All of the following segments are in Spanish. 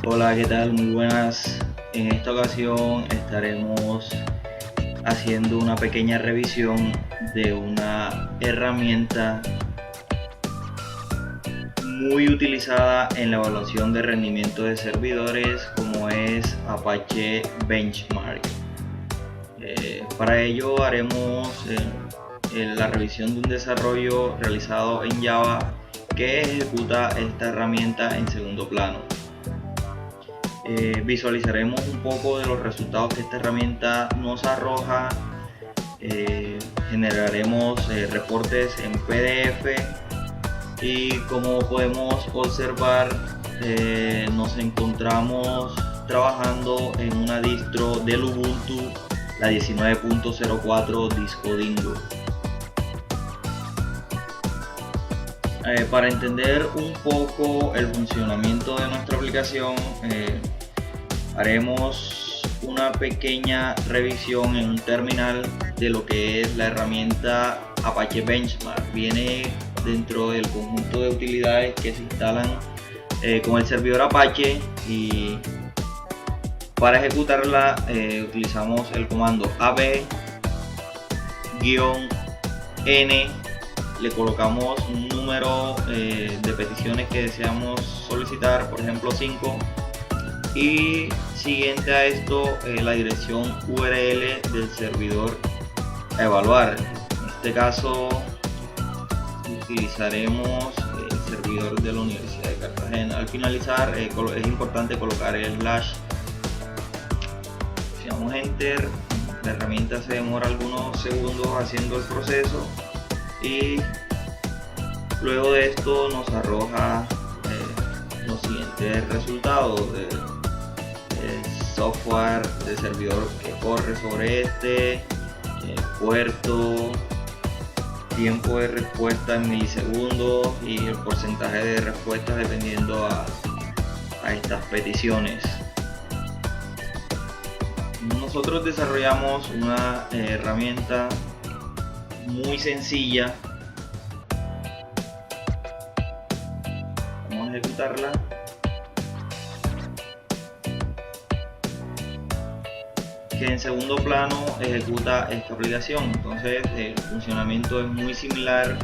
Hola, ¿qué tal? Muy buenas. En esta ocasión estaremos haciendo una pequeña revisión de una herramienta muy utilizada en la evaluación de rendimiento de servidores como es Apache Benchmark. Para ello haremos la revisión de un desarrollo realizado en Java que ejecuta esta herramienta en segundo plano. Visualizaremos un poco de los resultados que esta herramienta nos arroja. Generaremos reportes en PDF y como podemos observar nos encontramos trabajando en una distro del Ubuntu, la 19.04 Disco Dingo. Para entender un poco el funcionamiento de nuestra aplicación, haremos una pequeña revisión en un terminal de lo que es la herramienta Apache Benchmark. Viene dentro del conjunto de utilidades que se instalan con el servidor Apache, y para ejecutarla utilizamos el comando ab-n, le colocamos un número de peticiones que deseamos solicitar, por ejemplo 5, y siguiente a esto la dirección URL del servidor a evaluar. En este caso utilizaremos el servidor de la Universidad de Cartagena. Al finalizar es importante colocar el slash. Si damos enter, la herramienta se demora algunos segundos haciendo el proceso y luego de esto nos arroja los siguientes resultados: software de servidor que corre sobre este, puerto, tiempo de respuesta en milisegundos y el porcentaje de respuestas dependiendo a estas peticiones. Nosotros desarrollamos una herramienta muy sencilla. Vamos a ejecutarla. Que en segundo plano ejecuta esta aplicación. Entonces el funcionamiento es muy similar.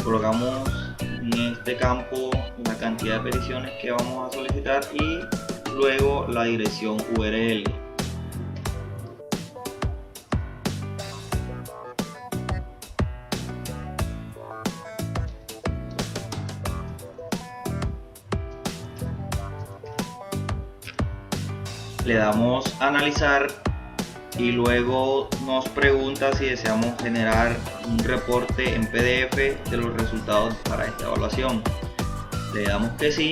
Colocamos en este campo la cantidad de peticiones que vamos a solicitar y luego la dirección URL. Le damos a analizar y luego nos pregunta si deseamos generar un reporte en PDF de los resultados para esta evaluación. Le damos que sí.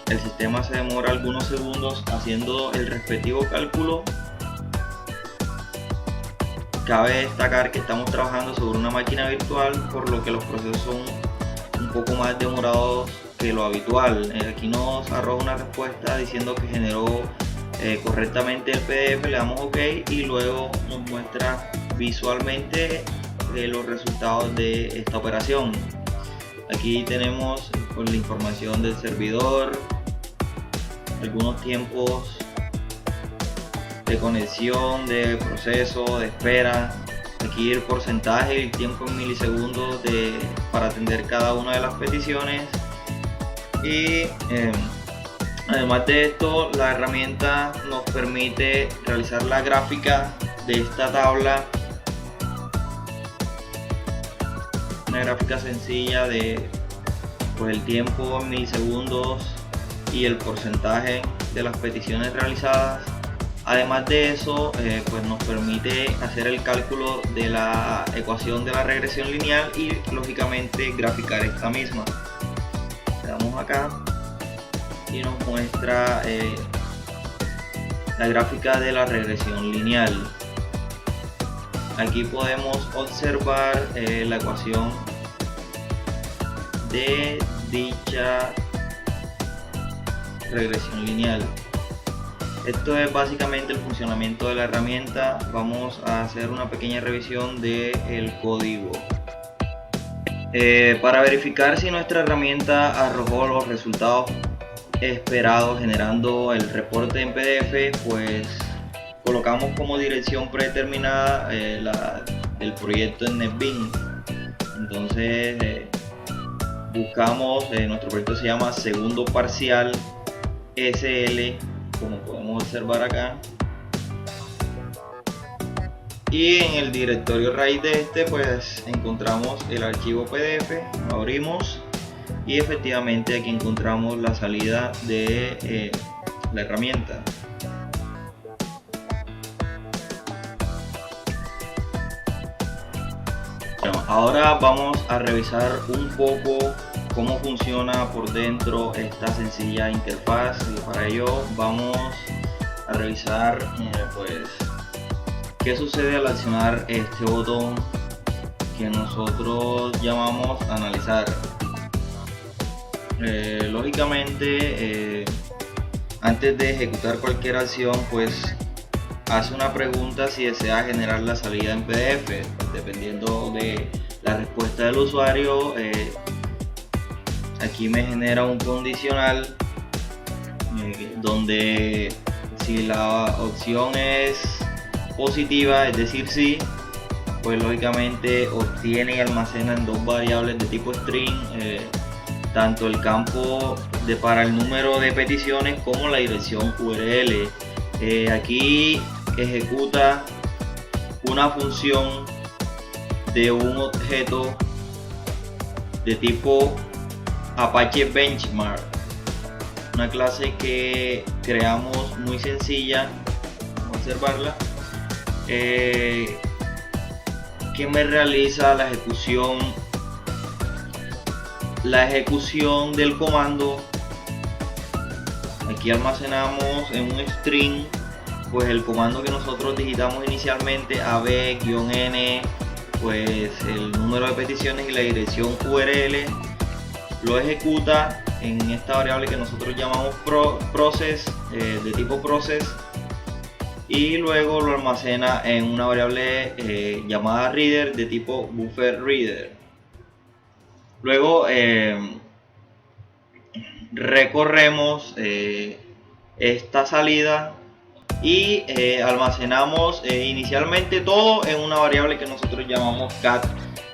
El sistema se demora algunos segundos haciendo el respectivo cálculo. Cabe destacar que estamos trabajando sobre una máquina virtual, por lo que los procesos son un poco más demorados que lo habitual. Aquí nos arroja una respuesta diciendo que generó correctamente el PDF, le damos OK y luego nos muestra visualmente los resultados de esta operación. Aquí tenemos pues, la información del servidor, algunos tiempos de conexión, de proceso, de espera. Aquí el porcentaje y el tiempo en milisegundos para atender cada una de las peticiones. Y además de esto, la herramienta nos permite realizar la gráfica de esta tabla, una gráfica sencilla de pues, el tiempo en milisegundos y el porcentaje de las peticiones realizadas. Además de eso, pues nos permite hacer el cálculo de la ecuación de la regresión lineal y lógicamente graficar esta misma. Le damos acá y nos muestra la gráfica de la regresión lineal. Aquí podemos observar la ecuación de dicha regresión lineal. Esto es básicamente el funcionamiento de la herramienta. Vamos a hacer una pequeña revisión del código. Para verificar si nuestra herramienta arrojó los resultados esperados generando el reporte en PDF, pues colocamos como dirección predeterminada el proyecto en NetBeans. Entonces buscamos, nuestro proyecto se llama Segundo Parcial SL, como podemos observar acá, y en el directorio raíz de este pues encontramos el archivo PDF, lo abrimos y efectivamente aquí encontramos la salida de la herramienta. Bueno, ahora vamos a revisar un poco cómo funciona por dentro esta sencilla interfaz, y para ello vamos a revisar pues qué sucede al accionar este botón que nosotros llamamos analizar. Lógicamente antes de ejecutar cualquier acción pues hace una pregunta si desea generar la salida en PDF. Dependiendo de la respuesta del usuario, aquí me genera un condicional donde si la opción es positiva, es decir sí, pues lógicamente obtiene y almacena en dos variables de tipo string tanto el campo para el número de peticiones como la dirección URL. Aquí ejecuta una función de un objeto de tipo Apache Benchmark, una clase que creamos muy sencilla, vamos a observarla, que me realiza la ejecución del comando. Aquí almacenamos en un string pues el comando que nosotros digitamos inicialmente, ab-n, pues el número de peticiones y la dirección URL. Lo ejecuta en esta variable que nosotros llamamos process, de tipo process, y luego lo almacena en una variable llamada reader de tipo buffer reader. Luego recorremos esta salida y almacenamos inicialmente todo en una variable que nosotros llamamos cat,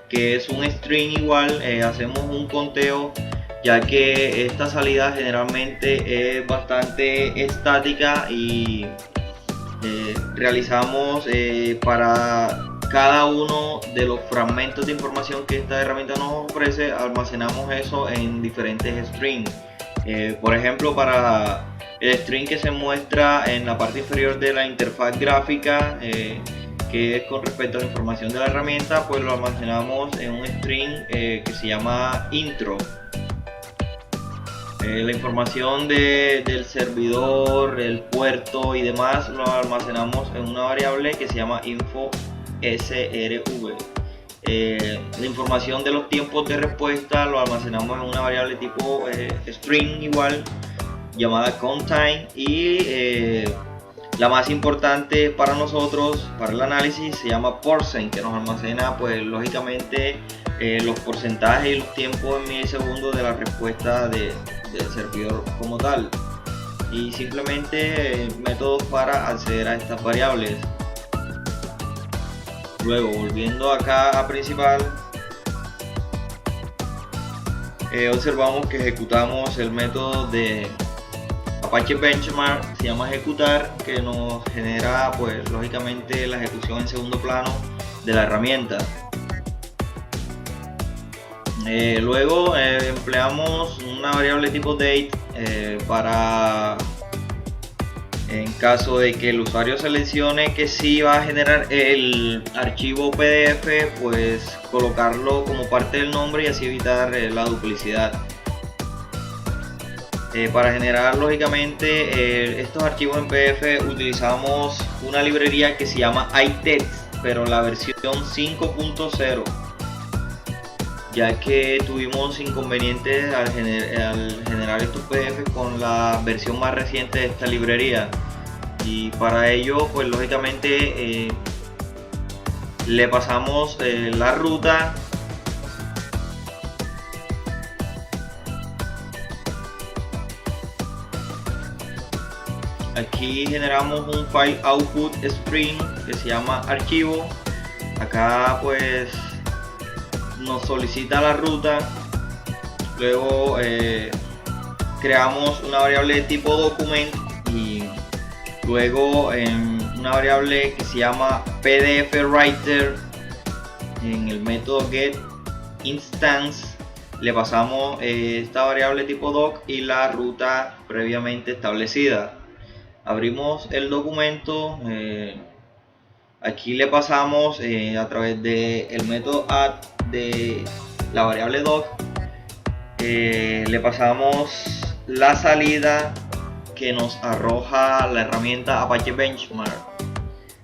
que es un string igual. Hacemos un conteo ya que esta salida generalmente es bastante estática y realizamos para cada uno de los fragmentos de información que esta herramienta nos ofrece, almacenamos eso en diferentes strings. Por ejemplo, para el string que se muestra en la parte inferior de la interfaz gráfica, que es con respecto a la información de la herramienta, pues lo almacenamos en un string que se llama intro. La información del servidor, el puerto y demás lo almacenamos en una variable que se llama info srv. La información de los tiempos de respuesta lo almacenamos en una variable tipo string igual llamada countTime, y la más importante para nosotros para el análisis se llama %, que nos almacena pues lógicamente los porcentajes y los tiempos en milisegundos de la respuesta del servidor como tal, y simplemente métodos para acceder a estas variables. Luego, volviendo acá a principal, observamos que ejecutamos el método de Apache Benchmark, se llama ejecutar, que nos genera pues lógicamente la ejecución en segundo plano de la herramienta. Luego empleamos una variable tipo date para, en caso de que el usuario seleccione que sí va a generar el archivo PDF, pues colocarlo como parte del nombre y así evitar la duplicidad. Para generar lógicamente estos archivos en PDF utilizamos una librería que se llama iText, pero la versión 5.0, ya que tuvimos inconvenientes al generar estos PDF con la versión más reciente de esta librería, y para ello pues lógicamente le pasamos la ruta Aquí generamos un file output string que se llama archivo. Acá pues nos solicita la ruta. Luego creamos una variable de tipo document y luego en una variable que se llama pdfWriter, en el método getInstance le pasamos esta variable tipo doc y la ruta previamente establecida. Abrimos el documento, aquí le pasamos a través del método add de la variable doc, le pasamos la salida que nos arroja la herramienta Apache Benchmark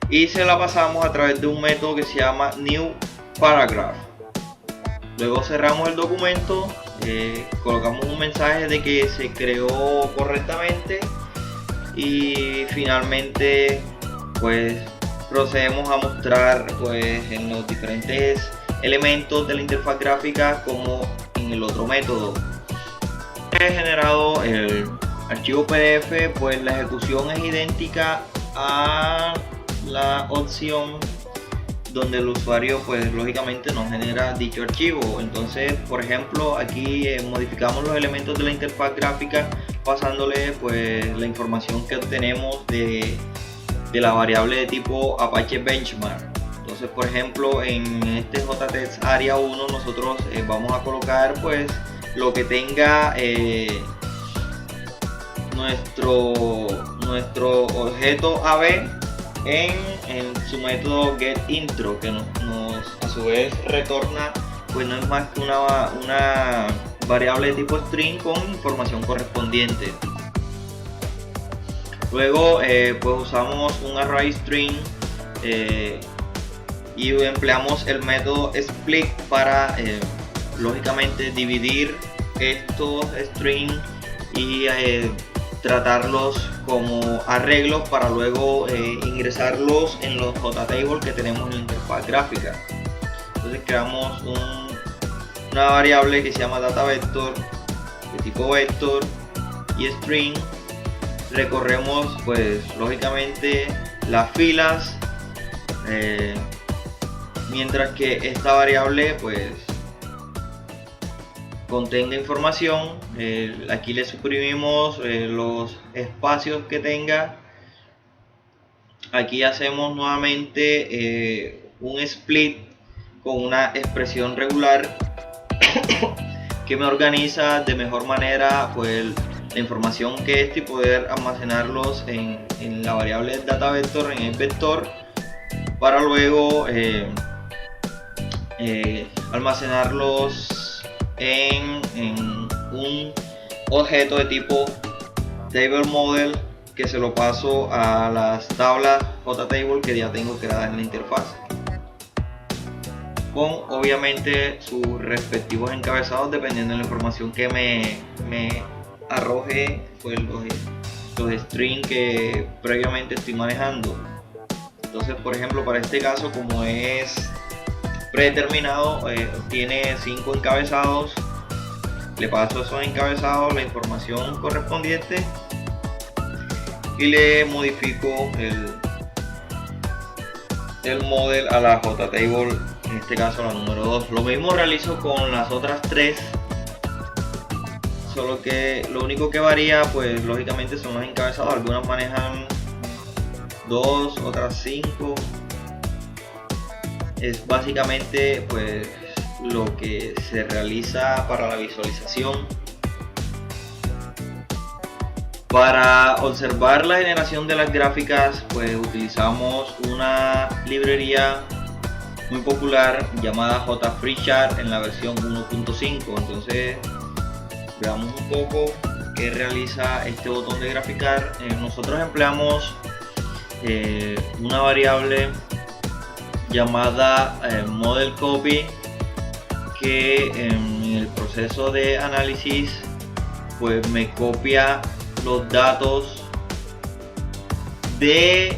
y se la pasamos a través de un método que se llama new paragraph. Luego cerramos el documento, colocamos un mensaje de que se creó correctamente y finalmente pues procedemos a mostrar pues en los diferentes elementos de la interfaz gráfica como en el otro método. He generado el archivo PDF, pues la ejecución es idéntica a la opción donde el usuario pues lógicamente nos genera dicho archivo. Entonces, por ejemplo, aquí modificamos los elementos de la interfaz gráfica pasándole pues la información que obtenemos de la variable de tipo Apache Benchmark. Entonces, por ejemplo, en este JText área 1 nosotros vamos a colocar pues lo que tenga nuestro objeto AB en su método getIntro, que nos a su vez retorna pues no es más que una variable de tipo string con información correspondiente. Luego pues usamos un array string y empleamos el método split para lógicamente dividir estos strings y tratarlos como arreglos para luego ingresarlos en los JTables que tenemos en la interfaz gráfica. Entonces creamos una variable que se llama dataVector de tipo vector y string. Recorremos pues lógicamente las filas mientras que esta variable pues contenga información. Aquí le suprimimos los espacios que tenga. Aquí hacemos nuevamente un split con una expresión regular que me organiza de mejor manera pues la información que y poder almacenarlos en la variable dataVector, en el vector, para luego almacenarlos en un objeto de tipo table model que se lo paso a las tablas JTable que ya tengo creadas en la interfaz, con obviamente sus respectivos encabezados dependiendo de la información que me arroje pues los strings que previamente estoy manejando. Entonces, por ejemplo, para este caso, como es predeterminado, tiene 5 encabezados, le paso a esos encabezados la información correspondiente y le modifico el model a la JTable, en este caso la número 2. Lo mismo realizo con las otras 3, solo que lo único que varía pues lógicamente son los encabezados. Algunas manejan 2, otras 5. Es básicamente pues lo que se realiza para la visualización. Para observar la generación de las gráficas pues utilizamos una librería muy popular llamada JFreeChart en la versión 1.5. entonces veamos un poco qué realiza este botón de graficar. Nosotros empleamos una variable llamada model copy, que en el proceso de análisis pues me copia los datos de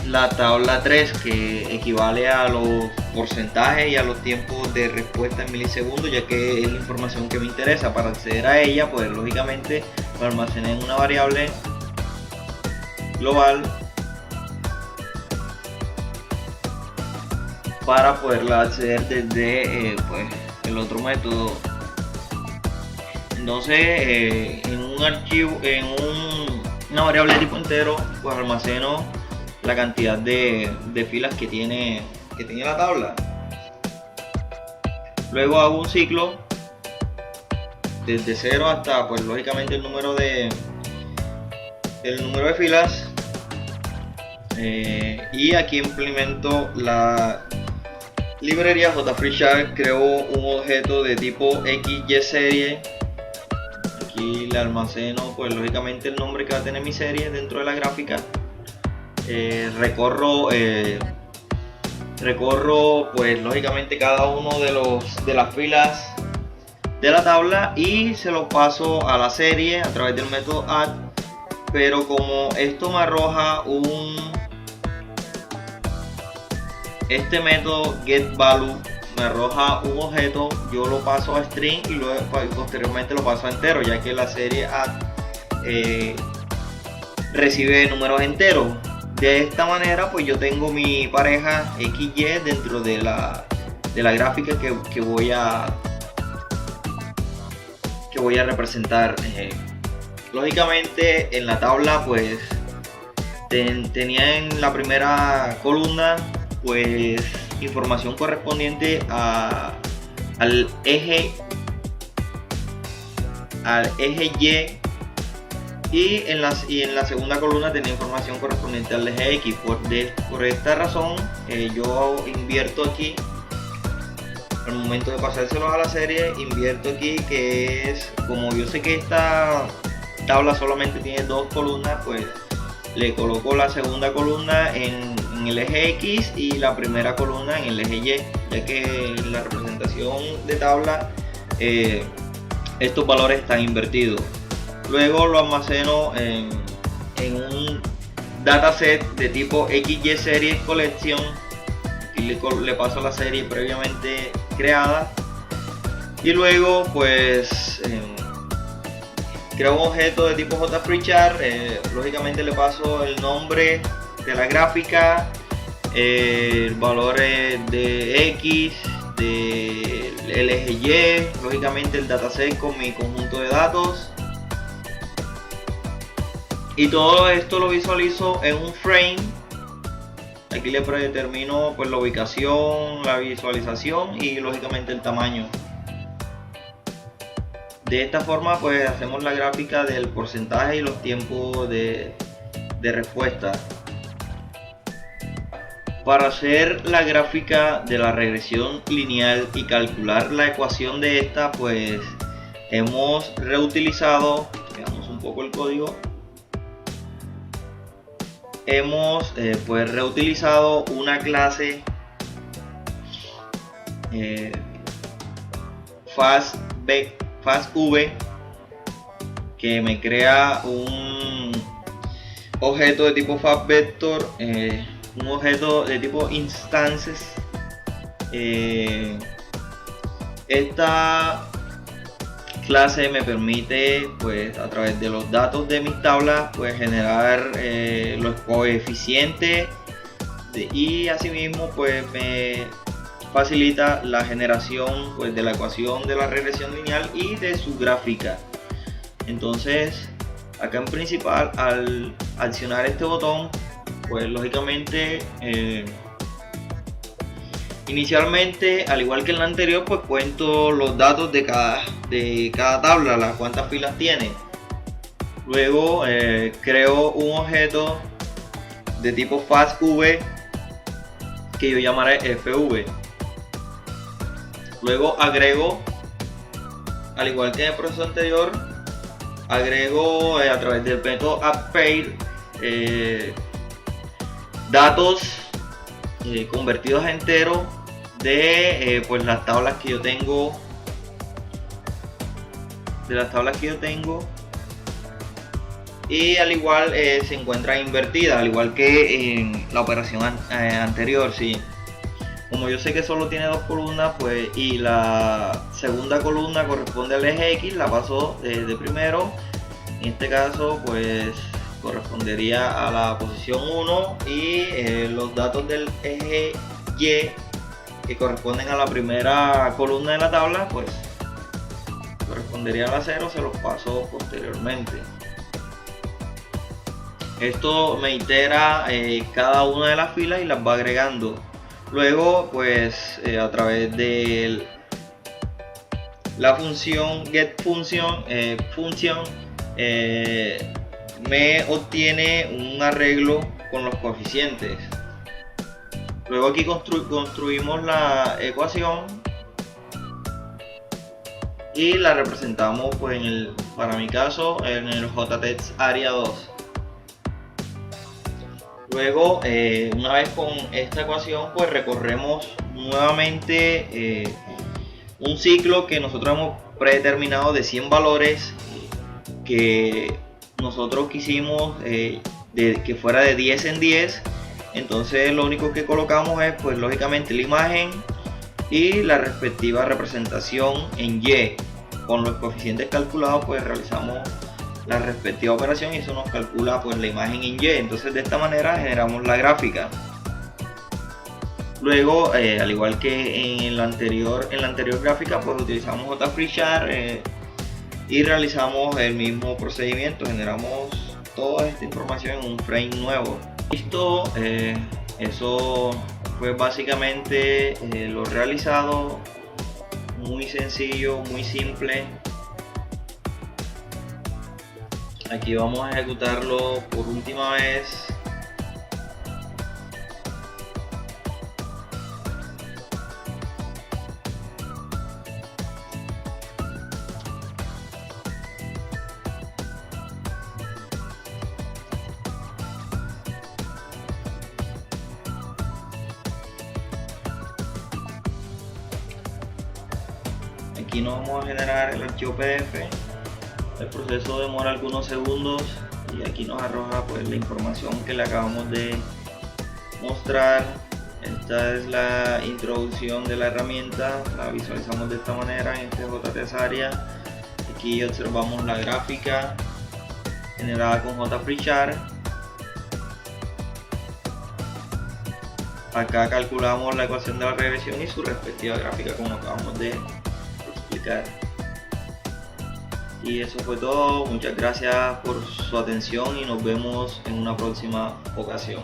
la tabla 3, que equivale a los porcentajes y a los tiempos de respuesta en milisegundos, ya que es la información que me interesa. Para acceder a ella pues lógicamente lo almacené en una variable global para poderla acceder desde pues, el otro método. Entonces en un archivo, en una variable de tipo entero, pues almaceno la cantidad de filas que tiene la tabla. Luego hago un ciclo desde 0 hasta, pues lógicamente, el número de filas, y aquí implemento la librería JFreeChart. Creo un objeto de tipo XYSerie. Aquí le almaceno, pues lógicamente, el nombre que va a tener mi serie dentro de la gráfica. Recorro pues lógicamente cada uno de las filas de la tabla y se lo paso a la serie a través del método add. Pero como esto me arroja este método getValue me arroja un objeto, yo lo paso a string y luego posteriormente lo paso a entero, ya que la serie add recibe números enteros. De esta manera, pues yo tengo mi pareja XY dentro de la gráfica que voy a representar. Lógicamente en la tabla, pues tenía en la primera columna, pues información correspondiente al eje Y, y en la segunda columna tenía información correspondiente al eje X. Por esta razón, yo invierto aquí, al momento de pasárselos a la serie, invierto aquí, que es, como yo sé que esta tabla solamente tiene dos columnas, pues le coloco la segunda columna en el eje X y la primera columna en el eje Y, ya que en la representación de tabla estos valores están invertidos. Luego lo almaceno en un dataset de tipo XYSeries Collection. Aquí le paso la serie previamente creada y luego pues creo un objeto de tipo JFreeChart. Lógicamente le paso el nombre de la gráfica, el valor de X, del eje Y, lógicamente el dataset con mi conjunto de datos. Y todo esto lo visualizo en un frame. Aquí le predetermino pues la ubicación, la visualización y lógicamente el tamaño. De esta forma pues hacemos la gráfica del porcentaje y los tiempos de respuesta. Para hacer la gráfica de la regresión lineal y calcular la ecuación de esta, pues hemos reutilizado, veamos un poco el código. Hemos pues reutilizado una clase FastV, que me crea un objeto de tipo FastVector, un objeto de tipo instances. Esta clase me permite, pues a través de los datos de mis tablas, pues generar los coeficientes y asimismo pues me facilita la generación pues de la ecuación de la regresión lineal y de su gráfica. Entonces acá en principal, al accionar este botón, pues lógicamente inicialmente, al igual que en la anterior, pues cuento los datos de cada tabla, las cuantas filas tiene. Luego creo un objeto de tipo FastV que yo llamaré FV. Luego agrego, al igual que en el proceso anterior, agrego a través del método addPair datos convertidos a entero de pues las tablas que yo tengo, y al igual se encuentra invertida, al igual que en la operación anterior. Sí. Como yo sé que solo tiene dos columnas, pues, y la segunda columna corresponde al eje X, la paso de primero. En este caso, pues correspondería a la posición 1 y los datos del eje Y que corresponden a la primera columna de la tabla, pues correspondería a la 0, se los paso posteriormente. Esto me itera cada una de las filas y las va agregando. Luego, pues a través de la función getFunction me obtiene un arreglo con los coeficientes. Luego aquí construimos la ecuación y la representamos, pues para mi caso, en el JText Area 2. Luego, una vez con esta ecuación, pues recorremos nuevamente un ciclo que nosotros hemos predeterminado de 100 valores que nosotros quisimos que fuera de 10 en 10. Entonces lo único que colocamos es, pues lógicamente, la imagen y la respectiva representación en Y. Con los coeficientes calculados, pues realizamos la respectiva operación y eso nos calcula, pues, la imagen en Y. Entonces de esta manera generamos la gráfica. Luego, al igual que en la anterior gráfica, pues utilizamos JFreeChart y realizamos el mismo procedimiento. Generamos toda esta información en un frame nuevo. Listo, eso fue básicamente lo realizado. Muy sencillo, muy simple. Aquí vamos a ejecutarlo por última vez. Aquí nos vamos a generar el archivo PDF. El proceso demora algunos segundos y aquí nos arroja, pues, la información que le acabamos de mostrar. Esta es la introducción de la herramienta, la visualizamos de esta manera en este JText Area. Aquí observamos la gráfica generada con JFreeChart. Acá calculamos la ecuación de la regresión y su respectiva gráfica, como acabamos de explicar. Y eso fue todo. Muchas gracias por su atención y nos vemos en una próxima ocasión.